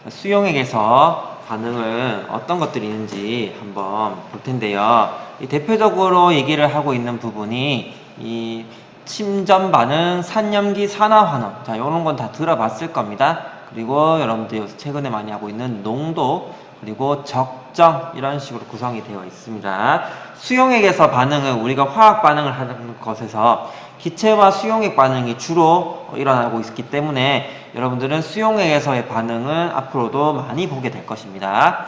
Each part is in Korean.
수용액에서 반응은 어떤 것들이 있는지 한번 볼 텐데요. 이 대표적으로 얘기를 하고 있는 부분이 이 침전 반응, 산염기, 산화환원. 자, 이런 건 다 들어봤을 겁니다. 그리고 여러분들이 요새 최근에 많이 하고 있는 농도, 그리고 적정, 이런 식으로 구성이 되어 있습니다. 수용액에서 반응은 우리가 화학 반응을 하는 것에서 기체와 수용액 반응이 주로 일어나고 있기 때문에 여러분들은 수용액에서의 반응은 앞으로도 많이 보게 될 것입니다.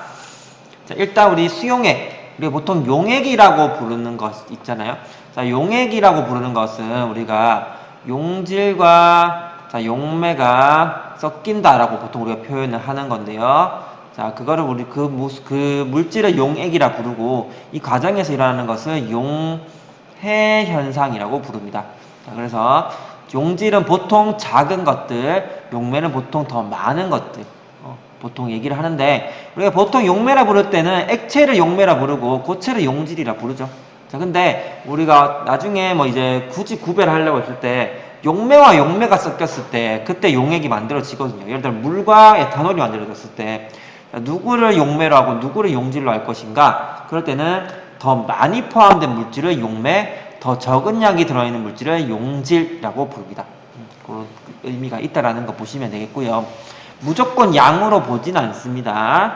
자, 일단 우리 수용액, 우리가 보통 용액이라고 부르는 것 있잖아요. 자, 용액이라고 부르는 것은 우리가 용질과 용매가 섞인다라고 보통 우리가 표현을 하는 건데요. 자, 그거를 우리 그 물질을 용액이라 부르고, 이 과정에서 일어나는 것을 용해 현상이라고 부릅니다. 자, 그래서 용질은 보통 작은 것들, 용매는 보통 더 많은 것들, 보통 얘기를 하는데, 우리가 보통 용매라 부를 때는 액체를 용매라 부르고 고체를 용질이라 부르죠. 자, 근데 우리가 나중에 뭐 이제 굳이 구별하려고 했을 때 용매와 용매가 섞였을 때 그때 용액이 만들어지거든요. 예를 들어 물과 에탄올이 만들어졌을 때 누구를 용매로 하고 누구를 용질로 할 것인가? 그럴 때는 더 많이 포함된 물질을 용매, 더 적은 양이 들어있는 물질을 용질이라고 부릅니다. 그런 의미가 있다라는 거 보시면 되겠고요. 무조건 양으로 보진 않습니다.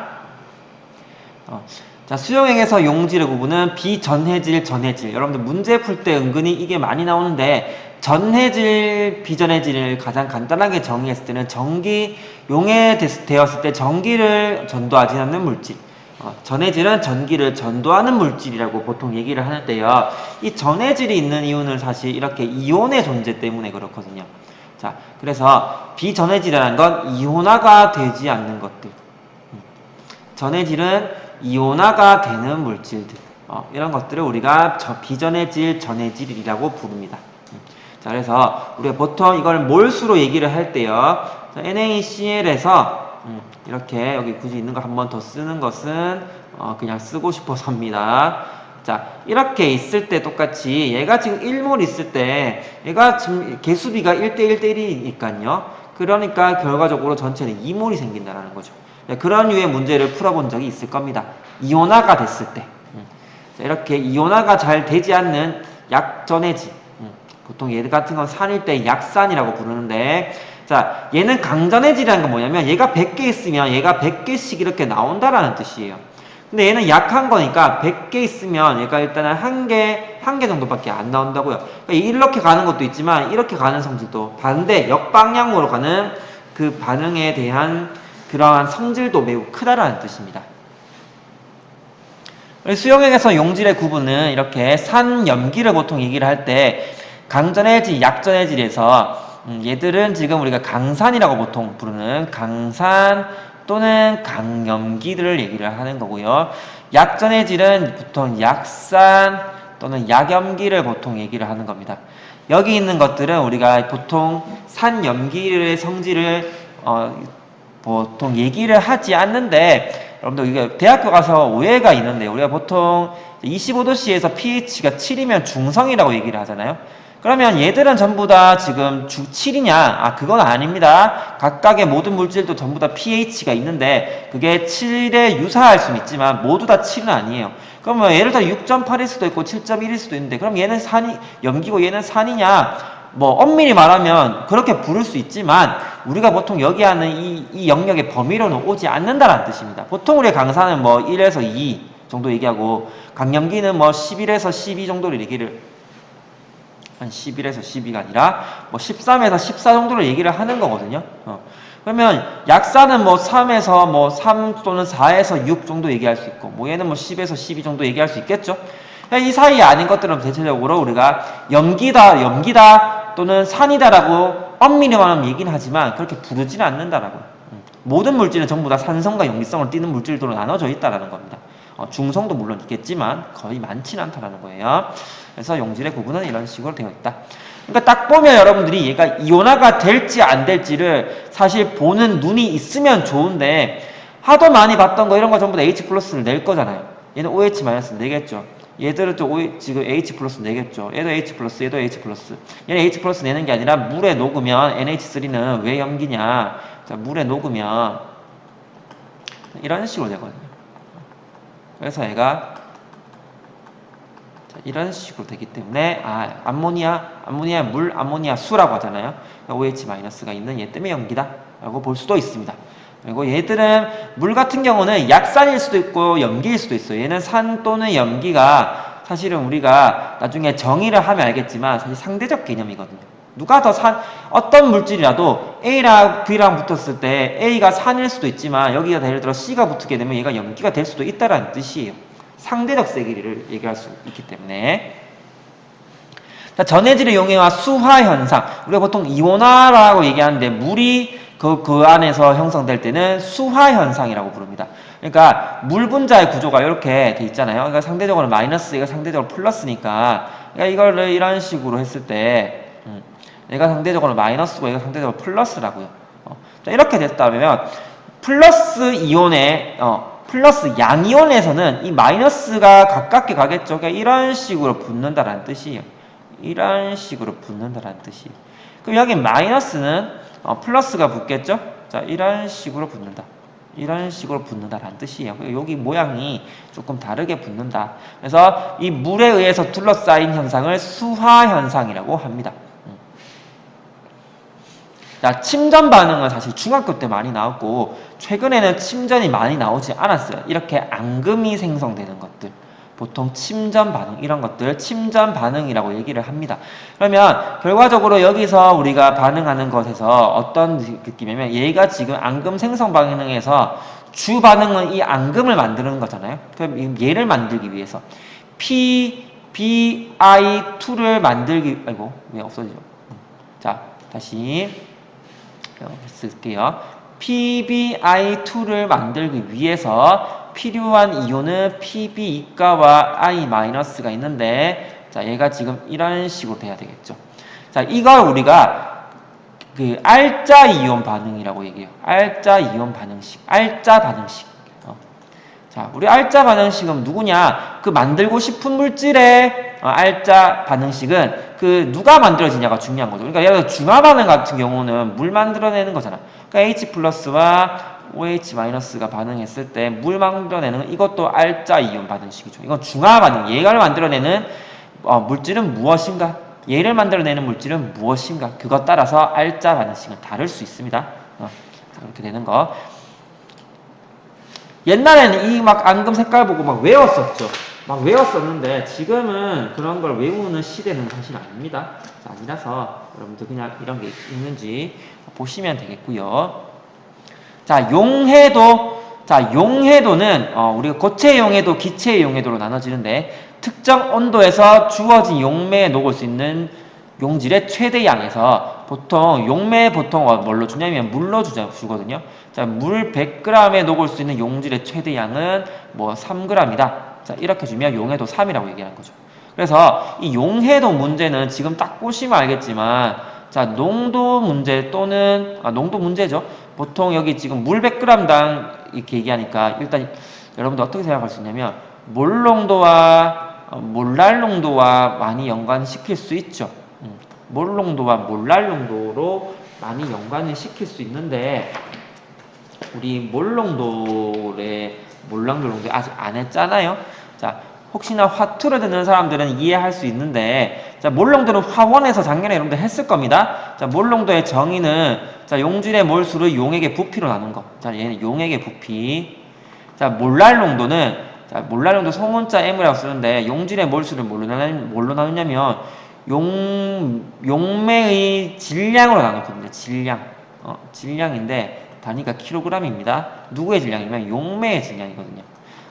자, 수용액에서 용질의 구분은 비전해질, 전해질. 여러분들 문제 풀 때 은근히 이게 많이 나오는데, 전해질, 비전해질을 가장 간단하게 정의했을 때는 용해되었을 때 전기를 전도하지 않는 물질. 전해질은 전기를 전도하는 물질이라고 보통 얘기를 하는데요. 이 전해질이 있는 이유는 사실 이렇게 이온의 존재 때문에 그렇거든요. 자, 그래서 비전해질이라는 건 이온화가 되지 않는 것들. 전해질은 이온화가 되는 물질들. 이런 것들을 우리가 비전해질, 전해질이라고 부릅니다. 자, 그래서 우리가 보통 이걸 몰수로 얘기를 할 때요. 자, NaCl에서 이렇게 여기 굳이 있는 거 한 번 더 쓰는 것은 그냥 쓰고 싶어서입니다. 자, 이렇게 있을 때 똑같이 얘가 지금 1몰 있을 때 얘가 지금 개수비가 1대1 1이니까요. 그러니까 결과적으로 전체는 2몰이 생긴다는 거죠. 그런 류의 문제를 풀어본 적이 있을 겁니다. 이온화가 됐을 때. 자, 이렇게 이온화가 잘 되지 않는 약전해질. 보통 얘 같은 건 산일 때 약산이라고 부르는데, 자, 얘는 강전해질이라는 건 뭐냐면 얘가 100개 있으면 얘가 100개씩 이렇게 나온다라는 뜻이에요. 근데 얘는 약한 거니까 100개 있으면 얘가 일단은 한 개 정도밖에 안 나온다고요. 그러니까 이렇게 가는 것도 있지만 이렇게 가는 성질도 반대 역방향으로 가는 그 반응에 대한 그러한 성질도 매우 크다라는 뜻입니다. 수용액에서 용질의 구분은 이렇게 산염기를 보통 얘기를 할 때 강전해질, 약전해질에서 얘들은 지금 우리가 강산이라고 보통 부르는 강산 또는 강염기들을 얘기를 하는 거고요. 약전해질은 보통 약산 또는 약염기를 보통 얘기를 하는 겁니다. 여기 있는 것들은 우리가 보통 산염기의 성질을 보통 얘기를 하지 않는데, 여러분들 이게 대학교 가서 오해가 있는데, 우리가 보통 25도씨에서 pH가 7이면 중성이라고 얘기를 하잖아요. 그러면 얘들은 전부 다 지금 7이냐? 그건 아닙니다. 각각의 모든 물질도 전부 다 pH가 있는데 그게 7에 유사할 수는 있지만 모두 다 7은 아니에요. 그러면 예를 들어 6.8일 수도 있고 7.1일 수도 있는데, 그럼 얘는 염기고 얘는 산이냐? 뭐 엄밀히 말하면 그렇게 부를 수 있지만 우리가 보통 여기 하는 이 영역의 범위로는 오지 않는다는 뜻입니다. 보통 우리가 강산은 뭐 1에서 2 정도 얘기하고 강염기는 뭐 11에서 12 정도를 얘기를, 한 11에서 12가 아니라 뭐 13에서 14 정도를 얘기를 하는 거거든요. 그러면 약산은 뭐 3에서 뭐 3 또는 4에서 6 정도 얘기할 수 있고, 뭐 얘는 뭐 10에서 12 정도 얘기할 수 있겠죠. 이 사이에 아닌 것들은 대체적으로 우리가 염기다 또는 산이다라고 엄밀히 말하면 얘기는 하지만 그렇게 부르지는 않는다라고요. 모든 물질은 전부 다 산성과 염기성을 띠는 물질들로 나눠져 있다라는 겁니다. 중성도 물론 있겠지만 거의 많지는 않다라는 거예요. 그래서 용질의 구분은 이런 식으로 되어 있다. 그러니까 딱 보면 여러분들이 얘가 이온화가 될지 안 될지를 사실 보는 눈이 있으면 좋은데, 하도 많이 봤던 거 이런 거 전부 다 H 플러스를 낼 거잖아요. 얘는 OH 마이너스 내겠죠. 얘들은 또 지금 H 플러스 내겠죠. 얘도 H 플러스, 얘도 H 플러스. 얘는 H 플러스 내는 게 아니라 물에 녹으면 NH3는 왜 염기냐? 자, 물에 녹으면 이런 식으로 되거든요. 그래서 얘가 이런 식으로 되기 때문에 암모니아 물, 암모니아 수라고 하잖아요. OH-가 있는 얘 때문에 염기다 라고 볼 수도 있습니다. 그리고 얘들은 물 같은 경우는 약산일 수도 있고 염기일 수도 있어요. 얘는 산 또는 염기가 사실은 우리가 나중에 정의를 하면 알겠지만 사실 상대적 개념이거든요. 누가 더 어떤 물질이라도 A랑 B랑 붙었을 때 A가 산일 수도 있지만 여기가 예를 들어 C가 붙게 되면 얘가 염기가 될 수도 있다라는 뜻이에요. 상대적 세기를 얘기할 수 있기 때문에. 자, 전해질의 용해와 수화 현상. 우리가 보통 이온화라고 얘기하는데 물이 그 안에서 형성될 때는 수화 현상이라고 부릅니다. 그러니까 물 분자의 구조가 이렇게 돼 있잖아요. 그러니까 상대적으로 마이너스, 얘가 상대적으로 플러스니까. 그러니까 이거를 이런 식으로 했을 때, 얘가 상대적으로 마이너스고 얘가 상대적으로 플러스라고요. 자, 이렇게 됐다면 플러스 이온의 플러스 양이온에서는 이 마이너스가 가깝게 가겠죠. 그러니까 이런 식으로 붙는다라는 뜻이에요. 이런 식으로 붙는다라는 뜻이에요. 그럼 여기 마이너스는 플러스가 붙겠죠. 자, 이런 식으로 붙는다. 이런 식으로 붙는다라는 뜻이에요. 여기 모양이 조금 다르게 붙는다. 그래서 이 물에 의해서 둘러싸인 현상을 수화 현상이라고 합니다. 자, 침전 반응은 사실 중학교 때 많이 나왔고 최근에는 침전이 많이 나오지 않았어요. 이렇게 앙금이 생성되는 것들, 보통 침전 반응 이런 것들 침전 반응이라고 얘기를 합니다. 그러면 결과적으로 여기서 우리가 반응하는 것에서 어떤 느낌이냐면 얘가 지금 앙금 생성 반응에서 주 반응은 이 앙금을 만드는 거잖아요. 그럼 얘를 만들기 위해서 PbI2를 만들기 왜 없어지죠? 자, 다시 쓸게요. PbI2를 만들기 위해서 필요한 이온은 Pb2가와 I-가 있는데, 자, 얘가 지금 이런 식으로 돼야 되겠죠. 자, 이걸 우리가 그 알자 이온 반응이라고 얘기해요. 알자 이온 반응식, 알자 반응식. 자, 우리 알자 반응식은 누구냐? 그 만들고 싶은 물질의 알자 반응식은 그 누가 만들어지냐가 중요한 거죠. 그러니까 예를 들어 중화 반응 같은 경우는 물 만들어내는 거잖아. 그러니까 H 플러스와 OH-가 반응했을 때 물 만들어내는 이것도 알자 이온 반응식이죠. 이건 중화 반응. 얘를 만들어내는 물질은 무엇인가? 얘를 만들어내는 물질은 무엇인가? 그것 따라서 알자 반응식은 다를 수 있습니다. 그렇게 되는 거. 옛날에는 이 막 앙금 색깔 보고 막 외웠었죠. 막 외웠었는데 지금은 그런 걸 외우는 시대는 사실 아닙니다. 자, 아니라서 여러분들 그냥 이런 게 있는지 보시면 되겠고요. 자, 용해도. 자, 용해도는 우리가 고체 용해도, 기체 용해도로 나눠지는데 특정 온도에서 주어진 용매에 녹을 수 있는 용질의 최대양에서 보통 용매 보통 뭘로 주냐면 물로 주거든요. 자, 물 100g에 녹을 수 있는 용질의 최대양은 뭐 3g이다. 자, 이렇게 주면 용해도 3이라고 얘기하는 거죠. 그래서 이 용해도 문제는 지금 딱 보시면 알겠지만, 자, 농도 문제 또는 농도 문제죠. 보통 여기 지금 물 100g당 이렇게 얘기하니까 일단 여러분들 어떻게 생각할 수 있냐면 몰 농도와 몰랄 농도와 많이 연관시킬 수 있죠. 몰 농도와 몰랄 농도로 많이 연관을 시킬 수 있는데 우리 몰 농도의 몰랄 농도 아직 안 했잖아요. 자, 혹시나 화투를 듣는 사람들은 이해할 수 있는데, 자, 몰 농도는 화원에서 작년에 여러분들 했을 겁니다. 자, 몰 농도의 정의는 자, 용질의 몰수를 용액의 부피로 나눈 거. 자, 얘는 용액의 부피. 자, 몰랄 농도는 자, 몰랄 농도 소문자 M이라고 쓰는데 용질의 몰수를 뭘로 나누냐면 용매의 질량으로 나눴거든요. 질량인데 단위가 킬로그램입니다. 누구의 질량이면 용매의 질량이거든요.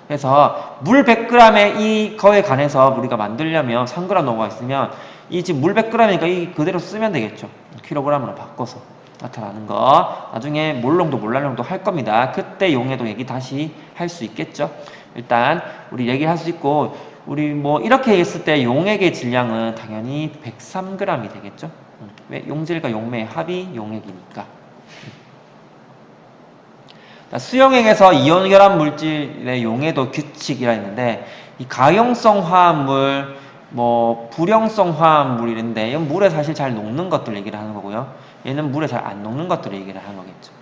그래서 물 100g에 이거에 관해서 우리가 만들려면 3g 넘어가 있으면 이 지금 물 100g이니까 이 그대로 쓰면 되겠죠. 킬로그램으로 바꿔서 나타나는 거. 나중에 몰농도 몰랄농도 할 겁니다. 그때 용해도 얘기 다시 할 수 있겠죠. 일단 우리 얘기할 수 있고 우리 뭐 이렇게 했을 때 용액의 질량은 당연히 103g이 되겠죠. 왜? 용질과 용매의 합이 용액이니까. 수용액에서 이온 결합 물질의 용해도 규칙이라 했는데 이 가용성 화합물, 뭐 불용성 화합물 이런데 이건 물에 사실 잘 녹는 것들 얘기를 하는 거고요. 얘는 물에 잘 안 녹는 것들 얘기를 하는 거겠죠.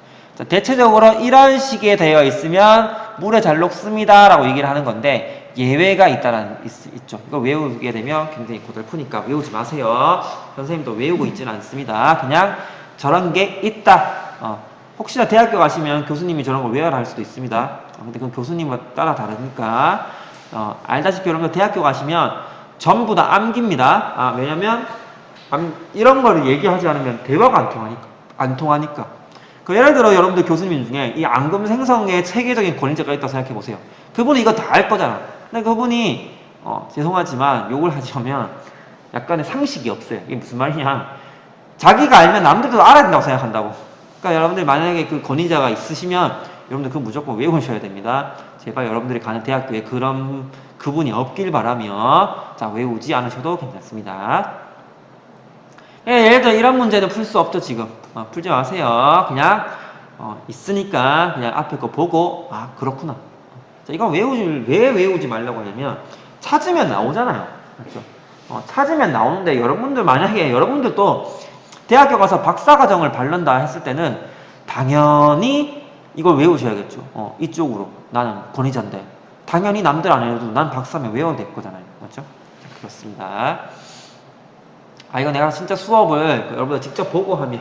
자, 대체적으로 이런 식에 되어 있으면 물에 잘 녹습니다 라고 얘기를 하는 건데 예외가 있죠. 이거 외우게 되면 굉장히 고달프니까 외우지 마세요. 선생님도 외우고 있지는 않습니다. 그냥 저런 게 있다. 혹시나 대학교 가시면 교수님이 저런 걸 외워라 할 수도 있습니다. 근데 그건 교수님에 따라 다르니까 알다시피 여러분들 대학교 가시면 전부 다 암기입니다. 왜냐면 이런 거를 얘기하지 않으면 대화가 안 통하니까. 그 예를 들어 여러분들 교수님 중에 이 앙금 생성에 체계적인 권위자가 있다고 생각해 보세요. 그분이 이거 다 알 거잖아. 근데 그분이 죄송하지만 욕을 하자면 약간의 상식이 없어요. 이게 무슨 말이냐? 자기가 알면 남들도 알아야 된다고 생각한다고. 그러니까 여러분들 만약에 그 권위자가 있으시면 여러분들 그거 무조건 외우셔야 됩니다. 제발 여러분들이 가는 대학교에 그런 그분이 없길 바라며 자 외우지 않으셔도 괜찮습니다. 예를 들어 이런 문제는 풀 수 없죠 지금. 풀지 마세요. 그냥 있으니까 그냥 앞에 거 보고 그렇구나. 자, 이건 왜 외우지 말라고 하냐면 찾으면 나오잖아요. 그렇죠? 찾으면 나오는데 여러분들 만약에 여러분들도 대학교 가서 박사과정을 밟는다 했을 때는 당연히 이걸 외우셔야겠죠. 이쪽으로 나는 권위자인데 당연히 남들 안 해도 난 박사면 외워야 될 거잖아요. 맞죠? 그렇습니다. 이거 내가 진짜 수업을 여러분들 직접 보고 하면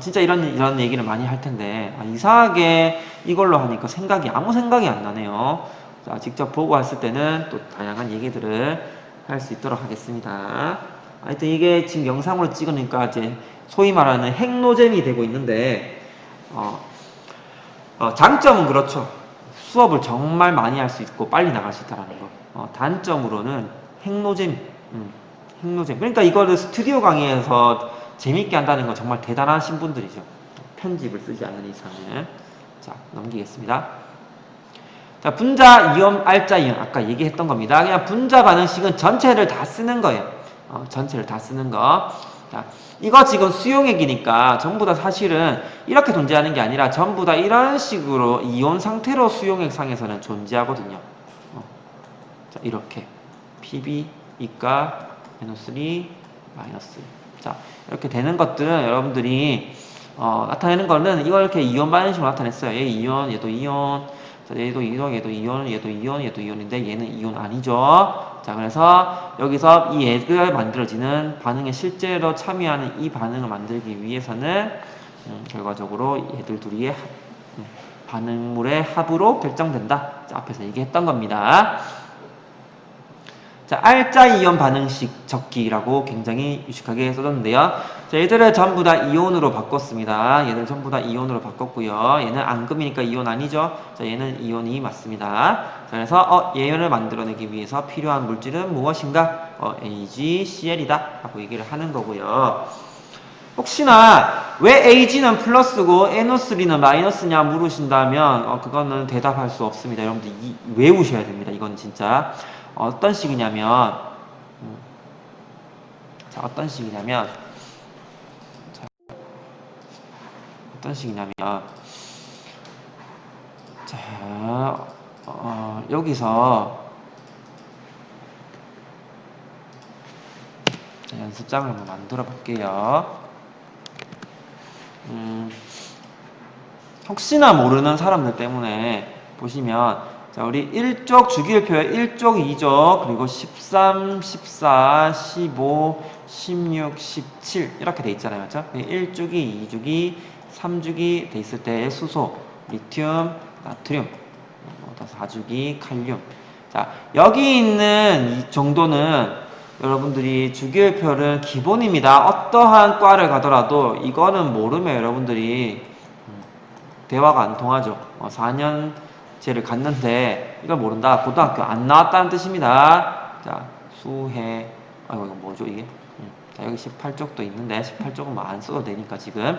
진짜 이런 얘기를 많이 할 텐데 이상하게 이걸로 하니까 아무 생각이 안 나네요. 자, 직접 보고 했을 때는 또 다양한 얘기들을 할 수 있도록 하겠습니다. 하여튼 이게 지금 영상으로 찍으니까 이제 소위 말하는 핵노잼이 되고 있는데 장점은 그렇죠. 수업을 정말 많이 할 수 있고 빨리 나갈 수 있다는 거. 단점으로는 핵노잼. 그러니까 이거를 스튜디오 강의에서 재밌게 한다는 건 정말 대단하신 분들이죠. 편집을 쓰지 않는 이상은. 자, 넘기겠습니다. 자, 분자, 이온, 알자, 이온. 아까 얘기했던 겁니다. 그냥 분자 반응식은 전체를 다 쓰는 거예요. 전체를 다 쓰는 거. 자, 이거 지금 수용액이니까 전부 다 사실은 이렇게 존재하는 게 아니라 전부 다 이런 식으로 이온 상태로 수용액 상에서는 존재하거든요. 자, 이렇게. PB, 이가, NO3, 마이너스. 자, 이렇게 되는 것들은 여러분들이 나타내는 거는 이걸 이렇게 이온 반응식으로 나타냈어요. 얘 이온, 얘도 이온. 자, 얘도 이온, 얘도 이온, 얘도 이온, 얘도 이온인데 얘는 이온 아니죠. 자, 그래서 여기서 이 액을 만들어지는 반응에 실제로 참여하는 이 반응을 만들기 위해서는 결과적으로 얘들 둘이 반응물의 합으로 결정된다. 자, 앞에서 얘기했던 겁니다. 자, 알자 이온 반응식 적기라고 굉장히 유식하게 써졌는데요. 자, 얘들을 전부 다 이온으로 바꿨습니다. 얘들 전부 다 이온으로 바꿨고요. 얘는 앙금이니까 이온 아니죠? 자, 얘는 이온이 맞습니다. 자, 그래서 이온을 만들어내기 위해서 필요한 물질은 무엇인가? AgCl이다 라고 얘기를 하는 거고요. 혹시나 왜 Ag는 플러스고 NO3는 마이너스냐 물으신다면 그거는 대답할 수 없습니다. 여러분들 외우셔야 됩니다. 이건 진짜 어떤 식이냐면 자, 어떤 식이냐면 자, 여기서 자, 연습장을 한번 만들어 볼게요. 혹시나 모르는 사람들 때문에 보시면 자, 우리 1쪽 주기율표에 1쪽, 2쪽, 그리고 13, 14, 15, 16, 17 이렇게 돼 있잖아요. 맞죠? 1주기, 2주기, 3주기 돼 있을 때 수소, 리튬, 나트륨, 4주기, 칼륨. 자, 여기 있는 이 정도는 여러분들이 주기율표는 기본입니다. 어떠한 과를 가더라도 이거는 모르면 여러분들이 대화가 안 통하죠. 4년제를 갔는데 이걸 모른다. 고등학교 안 나왔다는 뜻입니다. 자, 수해. 이거 뭐죠 이게? 자, 여기 18쪽도 있는데 18쪽은 뭐 안 써도 되니까 지금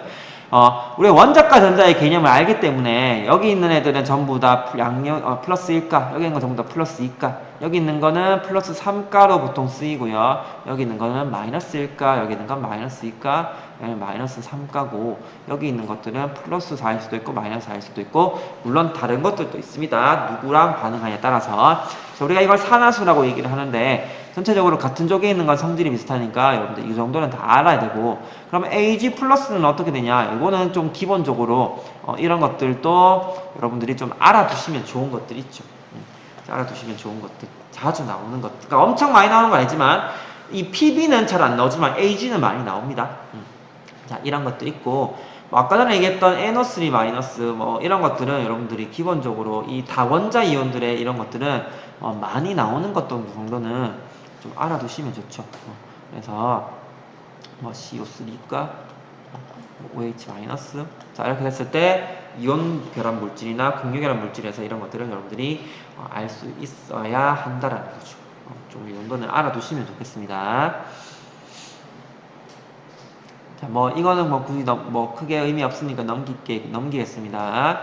우리 원자과 전자의 개념을 알기 때문에 여기 있는 애들은 전부 다 플러스 1가, 여기 있는 건 전부 다 플러스 2가, 여기 있는 거는 플러스 3가로 보통 쓰이고요. 여기 있는 거는 마이너스 1가, 여기 있는 건 마이너스 2가, 얘는 마이너스 3가고 여기 있는 것들은 플러스 4일 수도 있고 마이너스 4일 수도 있고 물론 다른 것들도 있습니다. 누구랑 반응하냐에 따라서. 우리가 이걸 산화수라고 얘기를 하는데 전체적으로 같은 쪽에 있는 건 성질이 비슷하니까 여러분들 이 정도는 다 알아야 되고, 그러면 AG 플러스는 어떻게 되냐, 이거는 좀 기본적으로 이런 것들도 여러분들이 좀 알아두시면 좋은 것들 있죠. 알아두시면 좋은 것들, 자주 나오는 것들, 그러니까 엄청 많이 나오는 건 아니지만 이 PB는 잘 안 나오지만 AG는 많이 나옵니다. 자, 이런 것도 있고, 뭐 아까 전에 얘기했던 NO3 마이너스 뭐 이런 것들은 여러분들이 기본적으로 이 다원자 이온들의 이런 것들은 많이 나오는 것 정도는 좀 알아두시면 좋죠. 그래서 뭐 CO3가 OH 마이너스, 자 이렇게 됐을 때 이온 결합 물질이나 공유 결합 물질에서 이런 것들을 여러분들이 알 수 있어야 한다라는 거죠. 좀 이 정도는 알아두시면 좋겠습니다. 자, 뭐 이거는 뭐 굳이 뭐 크게 의미 없으니까 넘기겠습니다.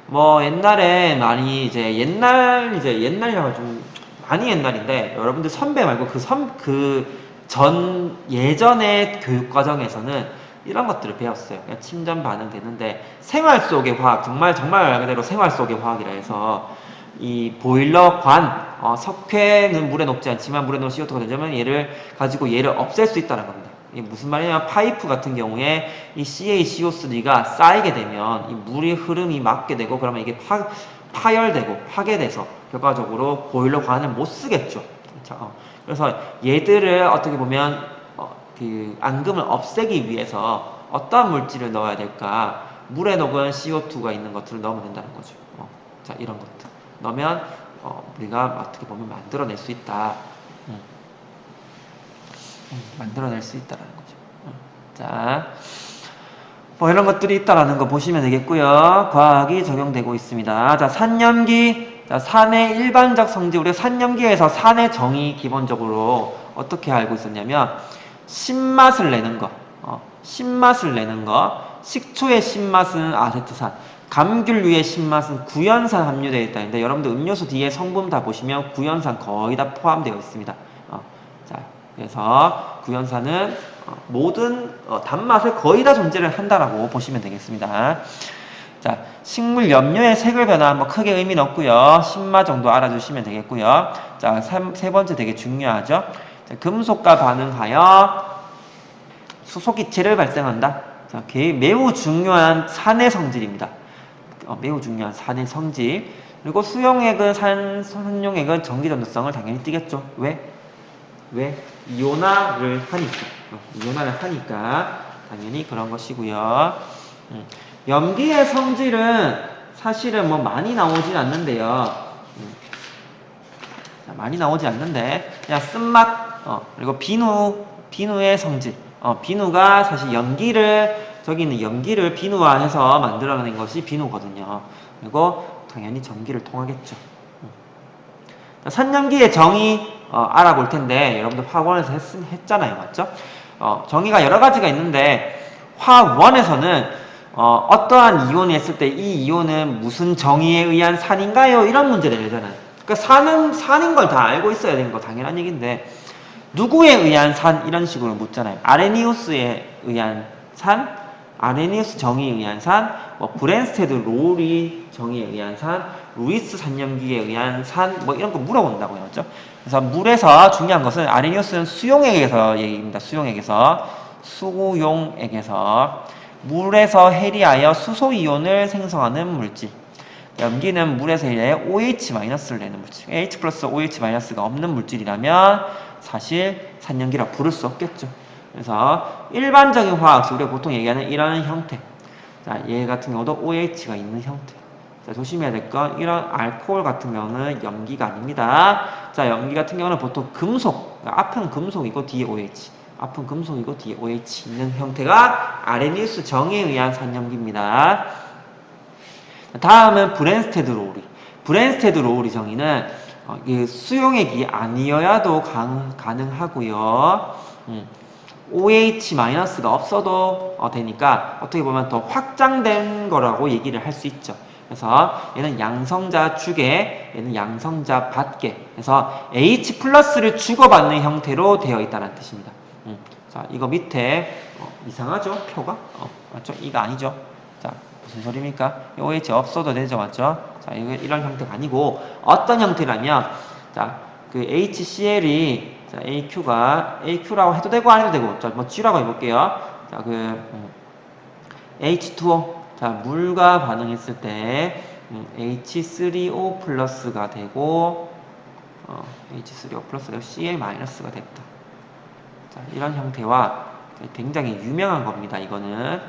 뭐 옛날에 많이 이제 옛날이라고 좀 많이 옛날인데 여러분들 선배 말고 예전의 교육 과정에서는 이런 것들을 배웠어요. 그냥 침전 반응 되는데 생활 속의 화학, 정말 말 그대로 생활 속의 화학이라 해서 이 보일러 석회는 물에 녹지 않지만 물에 녹은 CO2가 되면 얘를 가지고 얘를 없앨 수 있다는 겁니다. 이게 무슨 말이냐면 파이프 같은 경우에 이 CaCO3가 쌓이게 되면 이 물의 흐름이 막게 되고 그러면 이게 파열되고 파괴돼서 결과적으로 보일러 관을 못 쓰겠죠. 그렇죠? 그래서 얘들을 어떻게 보면 그 앙금을 없애기 위해서 어떤 물질을 넣어야 될까? 물에 녹은 CO2가 있는 것들을 넣으면 된다는 거죠. 자, 이런 것들 넣으면 우리가 어떻게 보면 만들어낼 수 있다. 만들어낼 수 있다라는 거죠. 자, 뭐 이런 것들이 있다라는 거 보시면 되겠고요. 과학이 적용되고 있습니다. 자, 산염기. 자, 산의 일반적 성질. 우리가 산염기에서 산의 정의 기본적으로 어떻게 알고 있었냐면 신맛을 내는 거. 신맛을 내는 거. 식초의 신맛은 아세트산. 감귤류의 신맛은 구연산 함유되어 있다는데 여러분들 음료수 뒤에 성분 다 보시면 구연산 거의 다 포함되어 있습니다. 자, 그래서 구연산은 모든 단맛을 거의 다 존재를 한다라고 보시면 되겠습니다. 자, 식물 염료의 색을 변화 뭐 크게 의미는 없고요. 신맛 정도 알아주시면 되겠고요. 자, 세 번째 되게 중요하죠. 자, 금속과 반응하여 수소기체를 발생한다. 자, 매우 중요한 산의 성질입니다. 매우 중요한 산의 성질. 그리고 수용액은 산용액은 전기전도성을 당연히 띠겠죠. 왜? 이온화를 하니까 당연히 그런 것이고요. 염기의 성질은 사실은 뭐 많이 나오진 않는데요. 많이 나오지 않는데 그냥 쓴맛, 그리고 비누의 성질. 비누가 사실 저기 있는 염기를 비누화해서 만들어낸 것이 비누거든요. 그리고 당연히 전기를 통하겠죠. 산염기의 정의 알아볼 텐데 여러분들 화학원에서 했잖아요. 맞죠? 정의가 여러 가지가 있는데 화학1에서는 어떠한 이온이 했을 때 이 이온은 무슨 정의에 의한 산인가요? 이런 문제를 내잖아요. 그러니까 산인 걸 다 알고 있어야 되는 거 당연한 얘기인데 누구에 의한 산? 이런 식으로 묻잖아요. 아레니우스에 의한 산, 아레니우스 정의에 의한 산, 뭐 브랜스테드 로리 정의에 의한 산, 루이스 산염기에 의한 산, 뭐 이런 거 물어본다고요. 맞죠? 그래서 물에서 중요한 것은 아레니우스는 수용액에서 얘기입니다. 수용액에서 물에서 해리하여 수소이온을 생성하는 물질. 염기는 물에서 해리하여 OH-를 내는 물질. H 플러스 OH-가 없는 물질이라면 사실 산염기라 부를 수 없겠죠. 그래서 일반적인 화학식 우리가 보통 얘기하는 이런 형태. 자, 얘 같은 경우도 OH가 있는 형태. 자, 조심해야 될 건 이런 알코올 같은 경우는 염기가 아닙니다. 자, 염기 같은 경우는 보통 금속, 그러니까 앞은 금속이고 뒤에 OH, 앞은 금속이고 뒤에 OH 있는 형태가 아레니우스 정의에 의한 산염기입니다. 다음은 브랜스테드 로우리. 브랜스테드 로우리 정의는 수용액이 아니어야도 가능하고요. OH-가 없어도 되니까 어떻게 보면 더 확장된 거라고 얘기를 할 수 있죠. 그래서 얘는 양성자 주계, 얘는 양성자 받계. 그래서 H+를 주고받는 형태로 되어 있다는 뜻입니다. 자, 이거 밑에 이상하죠? 표가? 맞죠? 이거 아니죠? 자, 무슨 소리입니까? OH 없어도 되죠? 맞죠? 자, 이거 이런 형태가 아니고 어떤 형태라면 자, 그 HCl이 자, AQ라고 해도 되고 안 해도 되고 자, 뭐 G라고 해볼게요. 자, H2O 자, 물과 반응했을 때 H3O 플러스가 되고 H3O 플러스가 Cl 마이너스가 됐다. 자, 이런 형태와 굉장히 유명한 겁니다. 이거는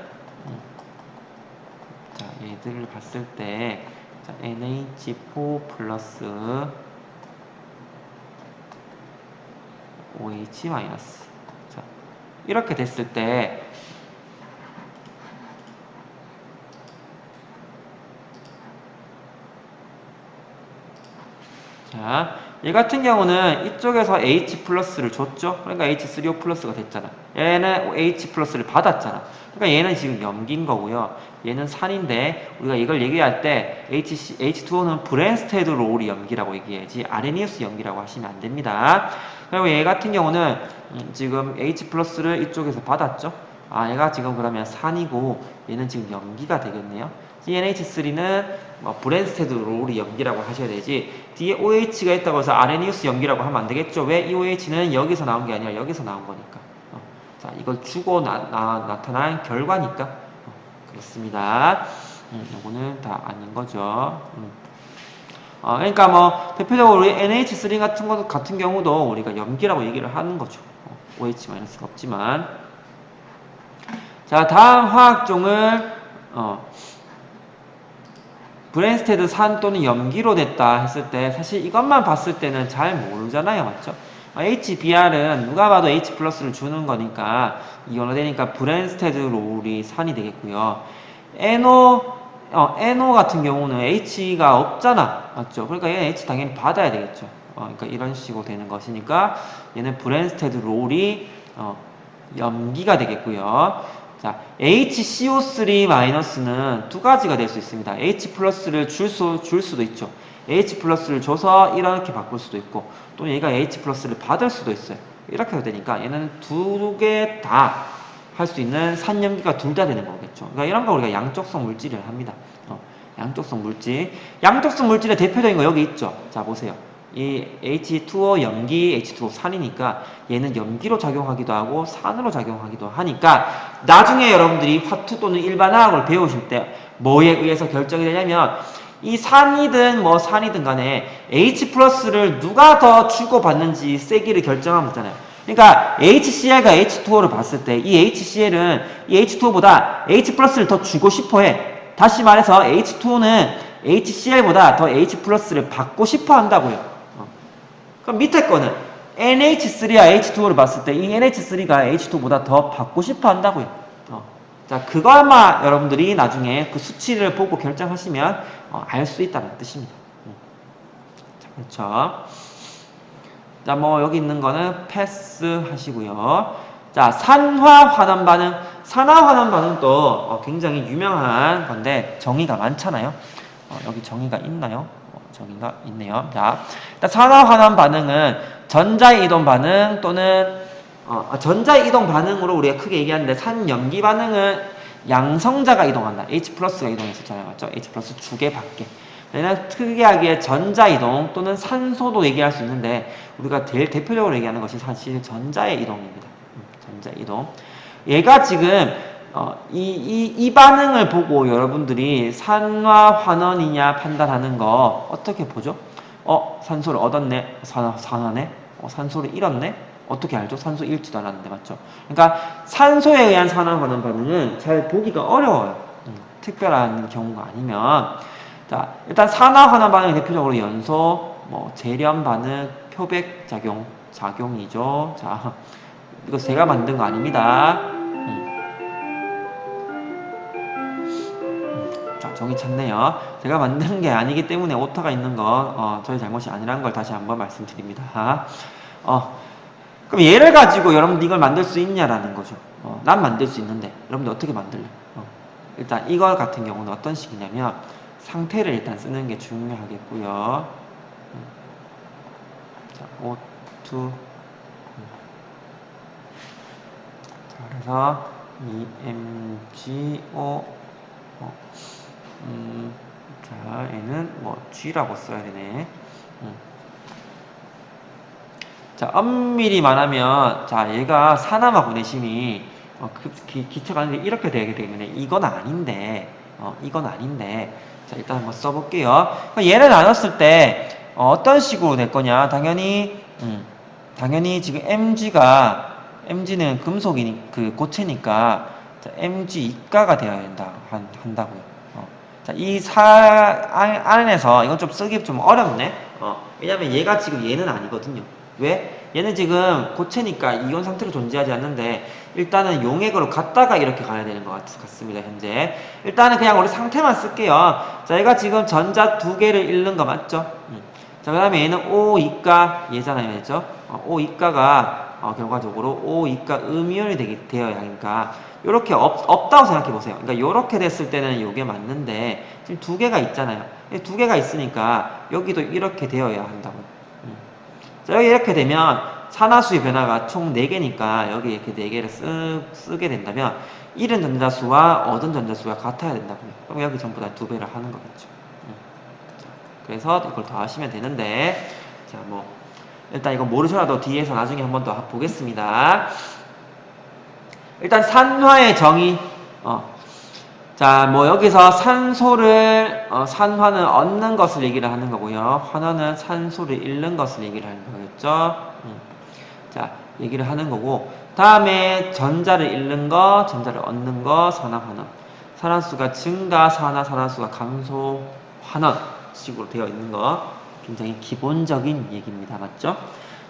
자, 얘들을 봤을 때 자, NH4 플러스 OH 마이너스 자, 이렇게 됐을 때 자, 얘 같은 경우는 이쪽에서 H 플러스를 줬죠? 그러니까 H3O 플러스가 됐잖아. 얘는 H 플러스를 받았잖아. 그러니까 얘는 지금 염기인 거고요. 얘는 산인데 우리가 이걸 얘기할 때 H2O는 브랜스테드 롤이 염기라고 얘기해야지 아레니우스 염기라고 하시면 안 됩니다. 그리고 얘 같은 경우는 지금 H 플러스를 이쪽에서 받았죠? 아, 얘가 지금 그러면 산이고 얘는 지금 염기가 되겠네요. CnH3는 브랜스테드 롤이 염기라고 하셔야 되지 뒤에 OH가 있다고 해서 아레니우스 염기라고 하면 안 되겠죠. 왜? 이 OH는 여기서 나온 게 아니라 여기서 나온 거니까. 자, 이걸 주고 나타난 결과니까 그렇습니다. 요거는 다 아닌 거죠. 그러니까 뭐 대표적으로 NH3 같은 경우도 우리가 염기라고 얘기를 하는 거죠. OH-가 없지만 자, 다음 화학종을 브랜스테드 산 또는 염기로 됐다 했을 때 사실 이것만 봤을 때는 잘 모르잖아요. 맞죠? HBr은 누가 봐도 H 플러스를 주는 거니까 이걸로 되니까 브랜스테드 롤이 산이 되겠고요. NO 같은 경우는 H가 없잖아. 맞죠? 그러니까 얘는 H 당연히 받아야 되겠죠. 그러니까 이런 식으로 되는 것이니까 얘는 브랜스테드 롤이 염기가 되겠고요. 자, HCO3-는 두 가지가 될 수 있습니다. H 플러스를 줄 수도 있죠. H 플러스를 줘서 이렇게 바꿀 수도 있고, 또 얘가 H 플러스를 받을 수도 있어요. 이렇게 해도 되니까 얘는 두 개 다 할 수 있는 산염기가 둘 다 되는 거겠죠. 그러니까 이런 거 우리가 양쪽성 물질을 합니다. 양쪽성 물질. 양쪽성 물질의 대표적인 거 여기 있죠. 자, 보세요. 이 H2O 염기, H2O 산이니까 얘는 염기로 작용하기도 하고 산으로 작용하기도 하니까 나중에 여러분들이 화투 또는 일반화학을 배우실 때 뭐에 의해서 결정이 되냐면 이 산이든 뭐 산이든 간에 H 플러스를 누가 더 주고받는지 세기를 결정하면 되잖아요. 그러니까 HCl과 H2O를 봤을 때 이 HCl은 이 H2O보다 H 플러스를 더 주고 싶어 해. 다시 말해서 H2O는 HCl보다 더 H 플러스를 받고 싶어 한다고요. 그럼 밑에 거는 NH3와 H2O를 봤을 때 이 NH3가 H2보다 더 받고 싶어 한다고요. 자, 그거 아마 여러분들이 나중에 그 수치를 보고 결정하시면 알 수 있다는 뜻입니다. 자, 그렇죠. 자, 뭐 여기 있는 거는 패스 하시고요. 자, 산화 환원 반응. 산화 환원 반응도 굉장히 유명한 건데 정의가 많잖아요. 여기 정의가 있나요? 정의가 있네요. 자, 일단 산화 환원 반응은 전자의 이동 반응 또는 전자의 이동 반응으로 우리가 크게 얘기하는데 산염기 반응은 양성자가 이동한다. H 플러스가 이동했었잖아요. 맞죠? H 플러스 주게 받게. 얘는 특이하게 전자이동 또는 산소도 얘기할 수 있는데 우리가 제일 대표적으로 얘기하는 것이 사실 전자의 이동입니다. 전자이동. 얘가 지금 이 반응을 보고 여러분들이 산화 환원이냐 판단하는 거 어떻게 보죠? 산소를 얻었네. 산화네. 산소를 잃었네. 어떻게 알죠? 산소 잃지도 않았는데 맞죠? 그러니까 산소에 의한 산화 환원 반응은 잘 보기가 어려워요. 특별한 경우가 아니면 자, 일단 산화 환원 반응이 대표적으로 연소, 재련 반응, 표백 작용이죠. 자, 이거 제가 만든 거 아닙니다. 자, 정의 찾네요. 제가 만든 게 아니기 때문에 오타가 있는 건 저희 잘못이 아니라는 걸 다시 한번 말씀드립니다. 그럼 얘를 가지고 여러분들 이걸 만들 수 있냐라는 거죠. 난 만들 수 있는데 여러분들 어떻게 만들래? 일단 이거 같은 경우는 어떤 식이냐면 상태를 일단 쓰는 게 중요하겠고요. 자, O2 그래서 EMGO 자, 얘는 뭐 G라고 써야 되네. 자, 엄밀히 말하면, 자, 얘가 산화하고 내심이 기체가 아닌데 이렇게 되게 되겠네. 이건 아닌데, 이건 아닌데. 자, 일단 한번 써볼게요. 얘를 나눴을 때 어떤 식으로 될 거냐? 당연히 지금 MG는 금속이 그 고체니까 자, MG 이가가 되어야 한다고요. 자, 안에서 이건 좀 쓰기 좀 어렵네. 왜냐면 얘가 지금 얘는 아니거든요. 왜? 얘는 지금 고체니까 이온 상태로 존재하지 않는데 일단은 용액으로 갔다가 이렇게 가야 되는 것 같습니다. 현재 일단은 그냥 우리 상태만 쓸게요. 자, 얘가 지금 전자 두 개를 잃는 거 맞죠? 자, 그 다음에 얘는 O2가 얘잖아요. 그죠? O2가가 결과적으로 O2가 음이온이 되어야 하니까 요렇게 없다고 생각해 보세요. 그러니까 요렇게 됐을 때는 요게 맞는데 지금 두 개가 있잖아요. 두 개가 있으니까 여기도 이렇게 되어야 한다고요. 자, 여기 이렇게 되면 산화수의 변화가 총 4개니까 여기 이렇게 4개를 쓰게 된다면 잃은 전자수와 얻은 전자수가 같아야 된다고요. 그럼 여기 전부 다 2배를 하는 거겠죠. 그래서 이걸 더 하시면 되는데 자, 뭐 일단 이거 모르셔도 뒤에서 나중에 한번 더 보겠습니다. 일단 산화의 정의 자, 뭐 여기서 산화는 얻는 것을 얘기를 하는 거고요. 환원은 산소를 잃는 것을 얘기를 하는 거겠죠. 자, 얘기를 하는 거고 다음에 전자를 잃는 거, 전자를 얻는 거, 산화환원. 산화수가 증가, 산화수가 감소, 환원 식으로 되어 있는 거 굉장히 기본적인 얘기입니다. 맞죠?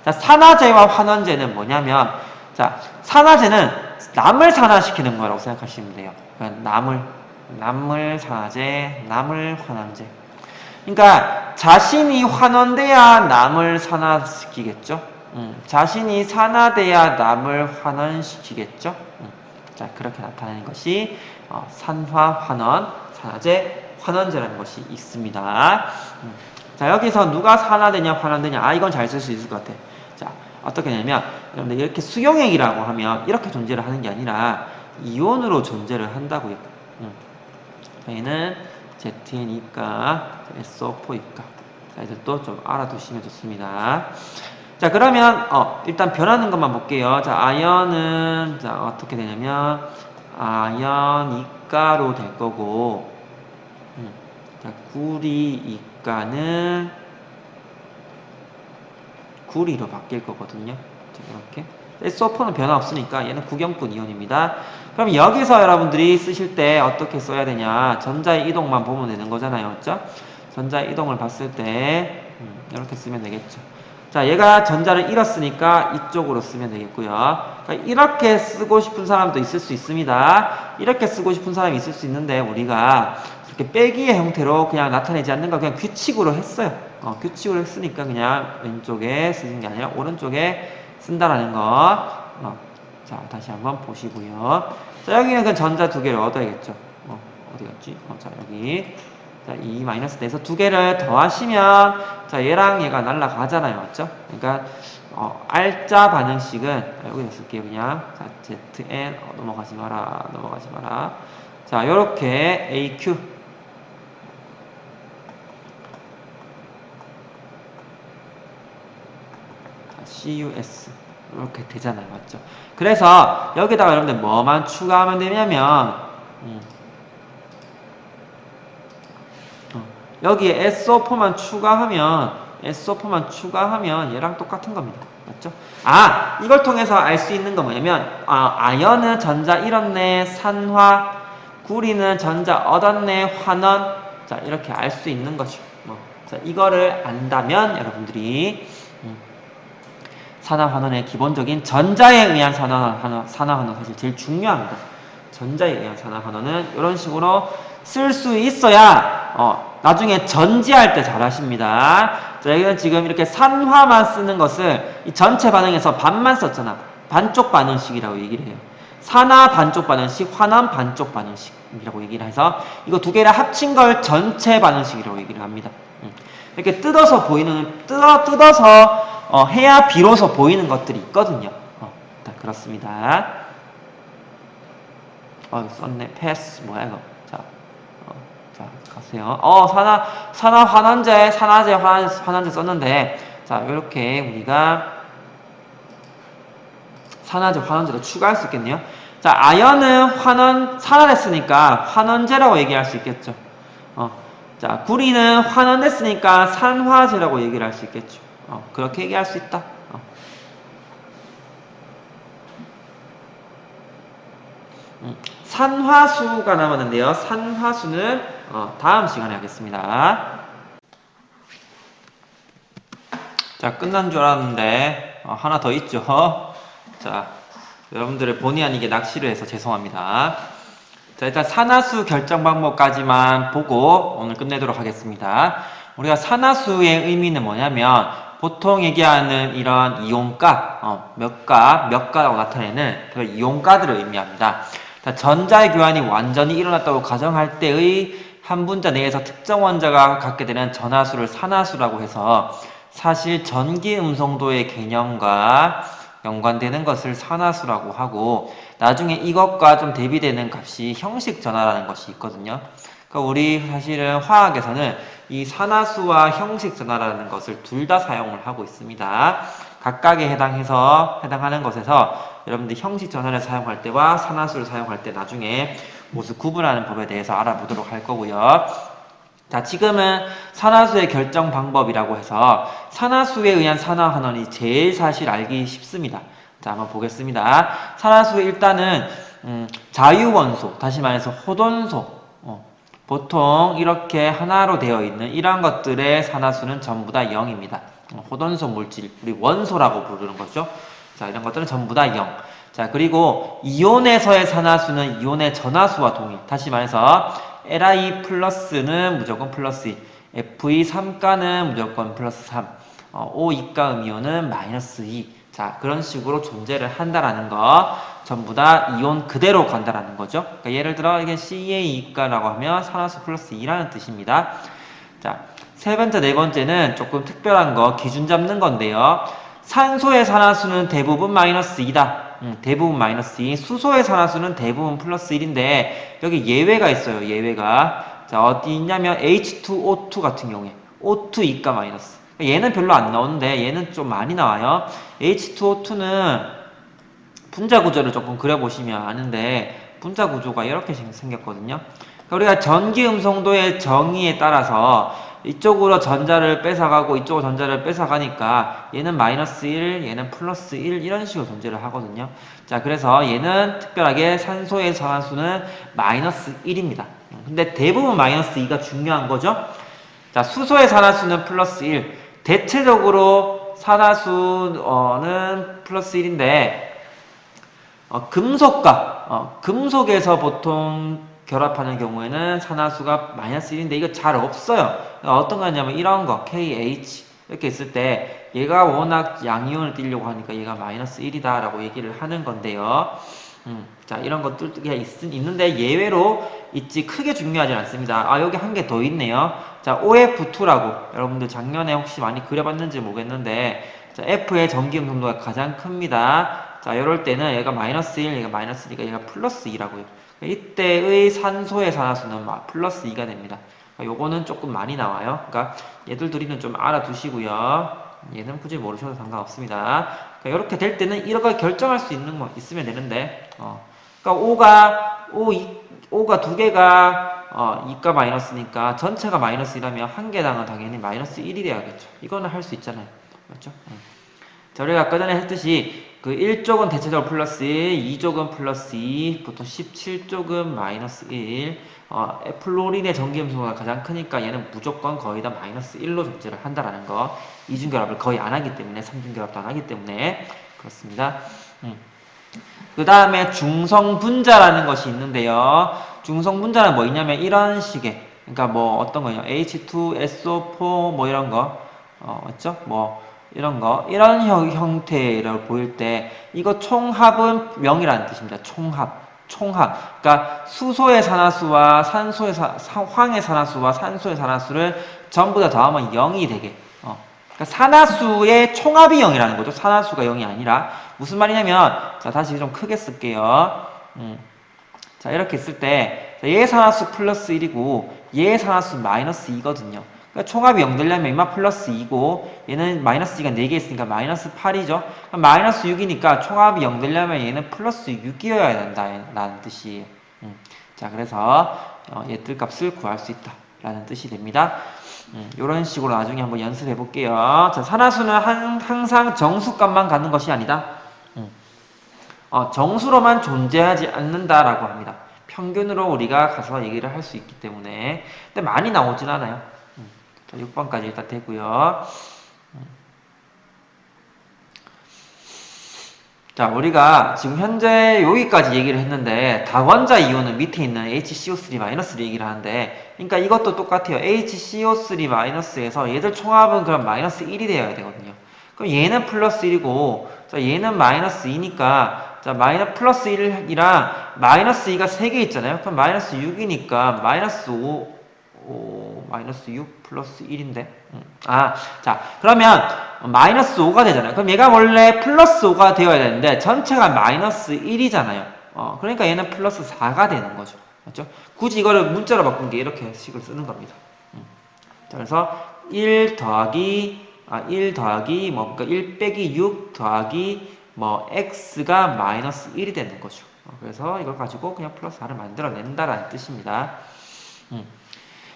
자, 산화제와 환원제는 뭐냐면 자, 산화제는 남을 산화시키는 거라고 생각하시면 돼요. 그러니까 남을 산화제, 남을 환원제. 그러니까 자신이 환원돼야 남을 산화시키겠죠. 자신이 산화돼야 남을 환원시키겠죠. 자, 그렇게 나타내는 것이 산화, 환원, 산화제, 환원제라는 것이 있습니다. 자, 여기서 누가 산화되냐, 환원되냐. 이건 잘 쓸 수 있을 것 같아. 자, 어떻게 되냐면, 여러분들 이렇게 수용액이라고 하면 이렇게 존재를 하는 게 아니라 이온으로 존재를 한다고요. 얘는 ZN이니까 SO4이니까. 자, 이제 또 좀 알아두시면 좋습니다. 자, 그러면 일단 변하는 것만 볼게요. 자, 아연은 자, 어떻게 되냐면 아연 이가로 될 거고 자, 구리 이가는 구리로 바뀔 거거든요. 자, 이렇게 SO4는 변화 없으니까 얘는 구경분 이온입니다. 그럼 여기서 여러분들이 쓰실 때 어떻게 써야 되냐? 전자의 이동만 보면 되는 거잖아요. 맞죠? 전자의 이동을 봤을 때 이렇게 쓰면 되겠죠. 자, 얘가 전자를 잃었으니까 이쪽으로 쓰면 되겠고요. 그러니까 이렇게 쓰고 싶은 사람도 있을 수 있습니다. 이렇게 쓰고 싶은 사람이 있을 수 있는데 우리가 이렇게 빼기의 형태로 그냥 나타내지 않는 거 그냥 규칙으로 했어요. 규칙으로 했으니까 그냥 왼쪽에 쓰는 게 아니라 오른쪽에 쓴다라는 거. 자, 다시 한번 보시고요. 자, 여기는 그 전자 두 개를 얻어야겠죠. 어디 갔지? 자, 여기. 자, 2-4에서 두 개를 더하시면, 자, 얘랑 얘가 날라가잖아요. 맞죠? 그러니까, R자 반응식은, 여기다 쓸게요. 그냥. 자, ZN, 넘어가지 마라. 자, 요렇게 AQ. CUS 이렇게 되잖아요. 맞죠? 그래서 여기다가 여러분들 뭐만 추가하면 되냐면 여기에 SO4만 추가하면 얘랑 똑같은 겁니다. 맞죠? 이걸 통해서 알 수 있는 건 뭐냐면 아연은 전자 잃었네 산화, 구리는 전자 얻었네 환원. 자, 이렇게 알 수 있는 거죠. 자, 이거를 안다면 여러분들이 산화환원의 기본적인 전자에 의한 산화환원 사실 제일 중요합니다. 전자에 의한 산화환원은 이런 식으로 쓸 수 있어야 나중에 전지할 때 잘하십니다. 자, 여기는 지금 이렇게 산화만 쓰는 것을 이 전체 반응에서 반만 썼잖아. 반쪽 반응식이라고 얘기를 해요. 산화 반쪽 반응식, 환원 반쪽 반응식이라고 얘기를 해서 이거 두 개를 합친 걸 전체 반응식이라고 얘기를 합니다. 이렇게 뜯어서 해야 비로소 보이는 것들이 있거든요. 그렇습니다. 썼네. 패스. 뭐야, 이거. 자, 자, 가세요. 산화제 썼는데, 자, 이렇게 우리가 산화제, 환원제도 추가할 수 있겠네요. 자, 아연은 산화됐으니까 환원제라고 얘기할 수 있겠죠. 자, 구리는 환원됐으니까 산화제라고 얘기를 할 수 있겠죠. 그렇게 얘기할 수 있다. 산화수가 남았는데요. 산화수는 다음 시간에 하겠습니다. 자, 끝난 줄 알았는데 하나 더 있죠. 자, 여러분들의 본의 아니게 낚시를 해서 죄송합니다. 자, 일단 산화수 결정 방법까지만 보고 오늘 끝내도록 하겠습니다. 우리가 산화수의 의미는 뭐냐면 보통 얘기하는 이런 이온가, 몇 가라고 나타내는 그 이온가들을 의미합니다. 자, 전자의 교환이 완전히 일어났다고 가정할 때의 한 분자 내에서 특정 원자가 갖게 되는 전하수를 산화수라고 해서 사실 전기 음성도의 개념과 연관되는 것을 산화수라고 하고 나중에 이것과 좀 대비되는 값이 형식 전화라는 것이 있거든요. 그러니까 우리 사실은 화학에서는 이 산화수와 형식 전화라는 것을 둘 다 사용을 하고 있습니다. 각각에 해당하는 것에서 여러분들 형식 전화를 사용할 때와 산화수를 사용할 때 나중에 모두 구분하는 법에 대해서 알아보도록 할 거고요. 자, 지금은 산화수의 결정 방법이라고 해서 산화수에 의한 산화환원이 제일 사실 알기 쉽습니다. 자, 한번 보겠습니다. 산화수의 일단은 자유원소, 다시 말해서 호돈소, 보통 이렇게 하나로 되어 있는 이러한 것들의 산화수는 전부 다 0입니다. 호돈소 물질, 우리 원소라고 부르는 거죠. 자, 이런 것들은 전부 다 0. 자, 그리고 이온에서의 산화수는 이온의 전하수와 동일. 다시 말해서 Li 플러스는 무조건 플러스 2, Fe 3가는 무조건 플러스 3, O 2가 음이온은 마이너스 2. 자, 그런 식으로 존재를 한다라는 거. 전부 다 이온 그대로 간다라는 거죠. 그러니까 예를 들어 이게 CA2가라고 하면 산화수 플러스 2라는 뜻입니다. 자, 세 번째, 네 번째는 조금 특별한 거, 기준 잡는 건데요. 산소의 산화수는 대부분 마이너스 2다. 대부분 마이너스 2. 수소의 산화수는 대부분 플러스 1인데 여기 예외가 있어요. 예외가. 자, 어디 있냐면 H2O2 같은 경우에 O2 이가 마이너스. 얘는 별로 안 나오는데 얘는 좀 많이 나와요. H2O2는 분자 구조를 조금 그려보시면 아는데 분자 구조가 이렇게 생겼거든요. 그러니까 우리가 전기 음성도의 정의에 따라서 이쪽으로 전자를 뺏어가고 이쪽으로 전자를 뺏어가니까 얘는 마이너스 1, 얘는 플러스 1 이런 식으로 존재를 하거든요. 자, 그래서 얘는 특별하게 산소의 산화수는 마이너스 1입니다. 근데 대부분 마이너스 2가 중요한 거죠. 자, 수소의 산화수는 플러스 1. 대체적으로 산화수는 플러스 1인데 금속에서 보통 결합하는 경우에는 산화수가 마이너스 1인데 이거 잘 없어요. 어떤 거냐면 이런 거 KH 이렇게 있을 때 얘가 워낙 양이온을 띄려고 하니까 얘가 마이너스 1이다 라고 얘기를 하는 건데요. 자, 이런 것들 있는데 예외로 있지 크게 중요하지 않습니다. 여기 한 개 더 있네요. 자, OF2라고 여러분들 작년에 혹시 많이 그려봤는지 모르겠는데 자, F의 전기 음성도가 가장 큽니다. 자, 이럴 때는 얘가 마이너스 1, 얘가 마이너스 2니까 얘가 플러스 2라고요. 이때의 산소의 산화수는 플러스 2가 됩니다. 요거는 조금 많이 나와요. 그러니까 얘들 둘이는 좀 알아두시고요. 얘는 굳이 모르셔도 상관없습니다. 그러니까 이렇게 될 때는 이렇게 결정할 수 있는 거 있으면 되는데, 그러니까 O가 두 개가 2가 마이너스니까 전체가 마이너스 2라면 한 개당은 당연히 마이너스 1이 돼야겠죠. 이거는 할 수 있잖아요. 맞죠? 자, 우리가 아까 전에 했듯이 그 1쪽은 대체적으로 플러스 1, 2쪽은 플러스 2, 보통 17쪽은 마이너스 1. 플로린의 전기음성도가 가장 크니까 얘는 무조건 거의 다 마이너스 1로 존재를 한다라는 거. 이중결합을 거의 안 하기 때문에, 삼중결합도 안 하기 때문에 그렇습니다. 그 다음에 중성분자라는 것이 있는데요. 중성분자는 뭐 있냐면 이런 식의, 그러니까 뭐 어떤 거요? H2SO4 뭐 이런 거, 맞죠? 뭐 이런 거, 이런 형태를 보일 때 이거 총합은 0이라는 뜻입니다. 총합. 그러니까 수소의 산화수와 황의 산화수와 산소의 산화수를 전부 다 더하면 0이 되게. 그러니까 산화수의 총합이 0이라는 거죠. 산화수가 0이 아니라. 무슨 말이냐면, 자, 다시 좀 크게 쓸게요. 자, 이렇게 했을 때 얘의 산화수 플러스 1이고 얘의 산화수 마이너스 2거든요. 그러니까 총합이 0 되려면 이마 플러스 2고 얘는 마이너스 2가 4개 있으니까 마이너스 8이죠. 마이너스 6이니까 총합이 0 되려면 얘는 플러스 6이어야 된다 라는 뜻이에요. 자, 그래서 얘 뜰값을 구할 수 있다 라는 뜻이 됩니다. 이런 식으로 나중에 한번 연습해 볼게요. 자, 산화수는 항상 정수값만 갖는 것이 아니다. 정수로만 존재하지 않는다라고 합니다. 평균으로 우리가 가서 얘기를 할 수 있기 때문에. 근데 많이 나오진 않아요. 자, 6번까지 일단 되고요. 자, 우리가 지금 현재 여기까지 얘기를 했는데 다원자 이온은 밑에 있는 HCO3- 를 얘기를 하는데, 그러니까 이것도 똑같아요. HCO3-에서 얘들 총합은 그럼 마이너스 1이 되어야 되거든요. 그럼 얘는 플러스 1이고 자, 얘는 마이너스 2니까 자, 플러스 1이랑 마이너스 2가 3개 있잖아요. 그럼 마이너스 6이니까 마이너스 6 플러스 1인데. 자, 그러면 마이너스 5가 되잖아요. 그럼 얘가 원래 플러스 5가 되어야 되는데 전체가 마이너스 1이잖아요. 그러니까 얘는 플러스 4가 되는 거죠. 맞죠? 굳이 이거를 문자로 바꾼 게 이렇게 식을 쓰는 겁니다. 자, 그래서 1 더하기 그러니까 1 빼기 6 더하기 x가 마이너스 1이 되는 거죠. 그래서 이걸 가지고 그냥 플러스 4를 만들어낸다라는 뜻입니다.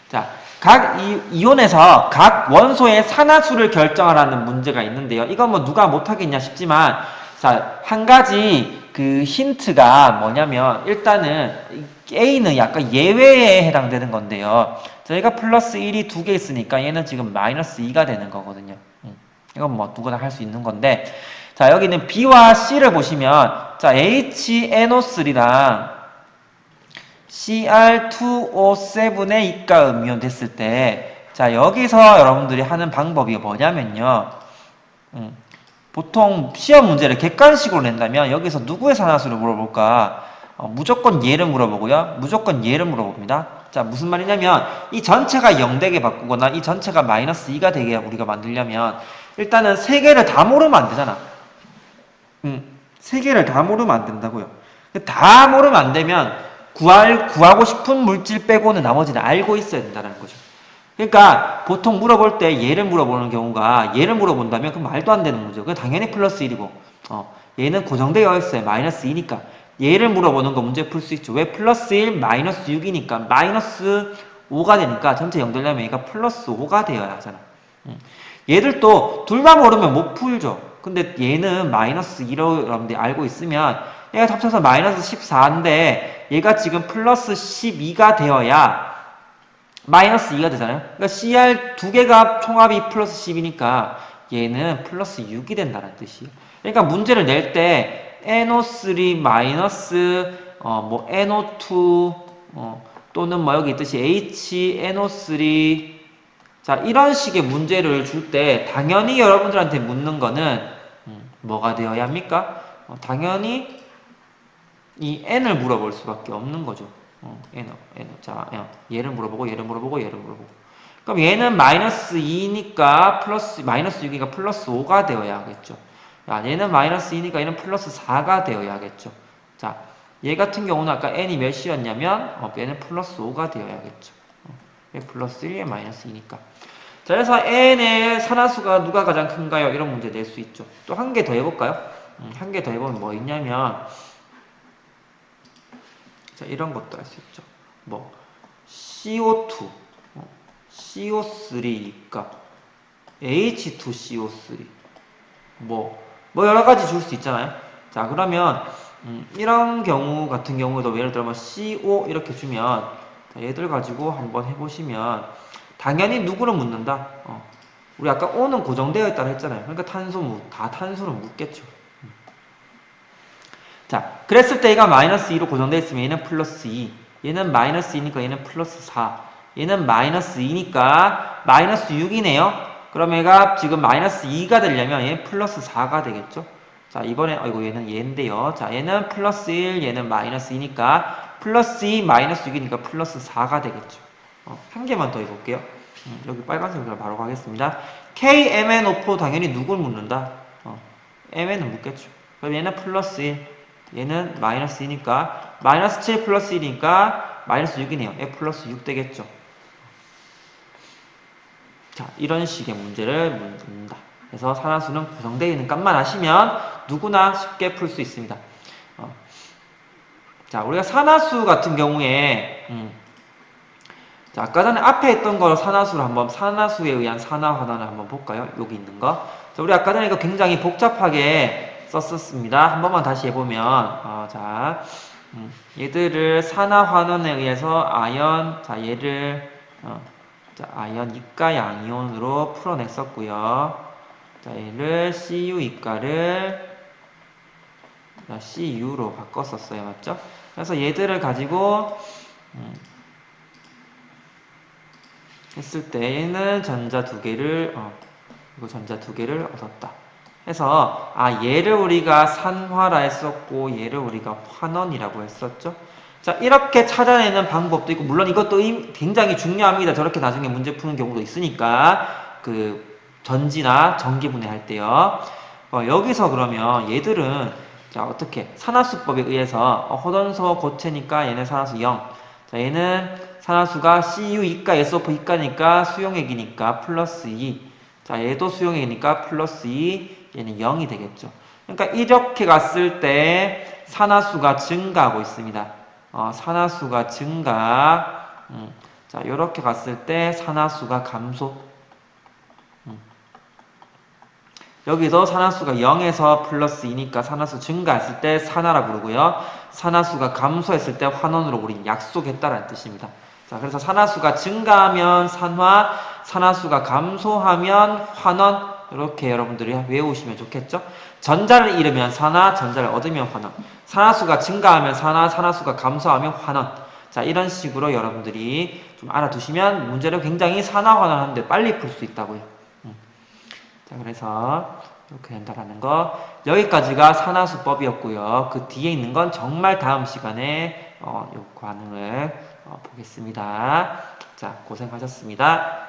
자, 각 이온에서 각 원소의 산화수를 결정하라는 문제가 있는데요. 이건 뭐 누가 못하겠냐 싶지만, 자, 한 가지 그 힌트가 뭐냐면, 일단은 A는 약간 예외에 해당되는 건데요. 저희가 플러스 1이 2개 있으니까 얘는 지금 마이너스 2가 되는 거거든요. 이건 뭐 누구나 할 수 있는 건데, 자, 여기는 B와 C를 보시면, 자, HNO3랑 Cr2O7의 이가 음이온 됐을 때, 자, 여기서 여러분들이 하는 방법이 뭐냐면요. 보통 시험 문제를 객관식으로 낸다면 여기서 누구의 산화수를 물어볼까? 무조건 얘를 물어보고요. 무조건 얘를 물어봅니다. 자, 무슨 말이냐면 이 전체가 0 되게 바꾸거나 이 전체가 마이너스 2가 되게 우리가 만들려면 일단은 3개를 다 모르면 안 되잖아. 3개를 다 모르면 안 된다고요. 다 모르면 안 되면 구하고 싶은 물질 빼고는 나머지는 알고 있어야 된다는 거죠. 그러니까 보통 물어볼 때 얘를 물어보는 경우가 얘를 물어본다면 그 말도 안 되는 문제고 당연히 플러스 1이고 얘는 고정되어 있어요. 마이너스 2니까 얘를 물어보는 거 문제 풀 수 있죠. 왜 플러스 1 마이너스 6이니까 마이너스 5가 되니까 전체 0 되려면 얘가 플러스 5가 되어야 하잖아. 얘들도 둘만 모르면 못 풀죠. 근데 얘는 마이너스 2로 여러분들이 알고 있으면 얘가 합쳐서 마이너스 14인데 얘가 지금 플러스 12가 되어야 마이너스 2가 되잖아요. 그러니까 CR 두 개가 총합이 플러스 10이니까 얘는 플러스 6이 된다는 뜻이에요. 그러니까 문제를 낼 때 NO3 마이너스 NO2 또는 뭐 여기 있듯이 HNO3 자, 이런 식의 문제를 줄 때 당연히 여러분들한테 묻는 거는 뭐가 되어야 합니까? 당연히 이 n을 물어볼 수밖에 없는 거죠. n. 자, 얘를 물어보고 얘를 물어보고 얘를 물어보고. 그럼 얘는 마이너스 2니까 플러스 마이너스 6이니까 플러스 5가 되어야 하겠죠. 야, 얘는 마이너스 2니까 얘는 플러스 4가 되어야 하겠죠. 자, 얘 같은 경우는 아까 n이 몇이었냐면 얘는 플러스 5가 되어야겠죠. 얘 플러스 1, 얘 마이너스 2니까. 자, 그래서 n의 산화수가 누가 가장 큰가요? 이런 문제 낼 수 있죠. 또 한 개 더 해볼까요? 한 개 더 해보면 뭐 있냐면 자, 이런 것도 할 수 있죠. 뭐 CO2, CO3니까 H2CO3 뭐 여러 가지 줄 수 있잖아요. 자, 그러면 이런 경우 같은 경우도 예를 들면 CO 이렇게 주면 자, 얘들 가지고 한번 해보시면 당연히 누구를 묻는다. 우리 아까 O는 고정되어 있다고 했잖아요. 그러니까 다 탄소를 묻겠죠. 자, 그랬을 때 얘가 마이너스 2로 고정되어 있으면 얘는 플러스 2. 얘는 마이너스 2니까 얘는 플러스 4. 얘는 마이너스 2니까 마이너스 6이네요. 그럼 얘가 지금 마이너스 2가 되려면 얘는 플러스 4가 되겠죠. 자, 이번에 얘는 얘인데요. 자, 얘는 플러스 1, 얘는 마이너스 2니까 플러스 2, 마이너스 6이니까 플러스 4가 되겠죠. 한 개만 더 해볼게요. 여기 빨간색으로 바로 가겠습니다. KMNO4 당연히 누굴 묻는다? MN은 묻겠죠. 그럼 얘는 플러스 1. 얘는 마이너스 2니까 마이너스 7 플러스 1이니까 마이너스 6이네요. 에 플러스 6 되겠죠. 자, 이런 식의 문제를 묻는다. 그래서 산화수는 구성되어 있는 값만 아시면 누구나 쉽게 풀 수 있습니다. 자, 우리가 산화수 같은 경우에 자, 아까 전에 앞에 했던 걸 산화수로 한번 산화수에 의한 산화 환원을 한번 볼까요? 여기 있는 거. 자, 우리 아까 전에 이거 굉장히 복잡하게 썼었습니다. 한 번만 다시 해보면 자, 얘들을 산화 환원에 의해서 아연, 자 얘를 자, 아연 이가 양이온으로 풀어냈었고요. 자, 얘를 Cu 이가를 Cu로 바꿨었어요. 맞죠? 그래서 얘들을 가지고 했을 때 얘는 전자 두 개를 이거 전자 두 개를 얻었다. 해서 얘를 우리가 산화라 했었고 얘를 우리가 환원이라고 했었죠. 자, 이렇게 찾아내는 방법도 있고 물론 이것도 굉장히 중요합니다. 저렇게 나중에 문제 푸는 경우도 있으니까 그 전지나 전기분해 할 때요. 여기서 그러면 얘들은 자, 어떻게 산화수법에 의해서 허던서 고체니까 얘는 산화수 0. 자, 얘는 산화수가 Cu 이가 SO4 이가니까 수용액이니까 플러스 2. 자, 얘도 수용액이니까 플러스 2. 얘는 0이 되겠죠. 그러니까 이렇게 갔을 때 산화수가 증가하고 있습니다. 산화수가 증가. 자, 이렇게 갔을 때 산화수가 감소. 여기도 산화수가 0에서 플러스 2니까 산화수 증가했을 때 산화라 부르고요. 산화수가 감소했을 때 환원으로 우린 약속했다라는 뜻입니다. 자, 그래서 산화수가 증가하면 산화, 산화수가 감소하면 환원. 이렇게 여러분들이 외우시면 좋겠죠? 전자를 잃으면 산화, 전자를 얻으면 환원. 산화수가 증가하면 산화, 산화수가 감소하면 환원. 자, 이런 식으로 여러분들이 좀 알아두시면 문제를 굉장히 산화 환원하는데 빨리 풀 수 있다고요. 자, 그래서 이렇게 된다라는 거. 여기까지가 산화수법이었고요. 그 뒤에 있는 건 정말 다음 시간에 요 관응을 보겠습니다. 자, 고생하셨습니다.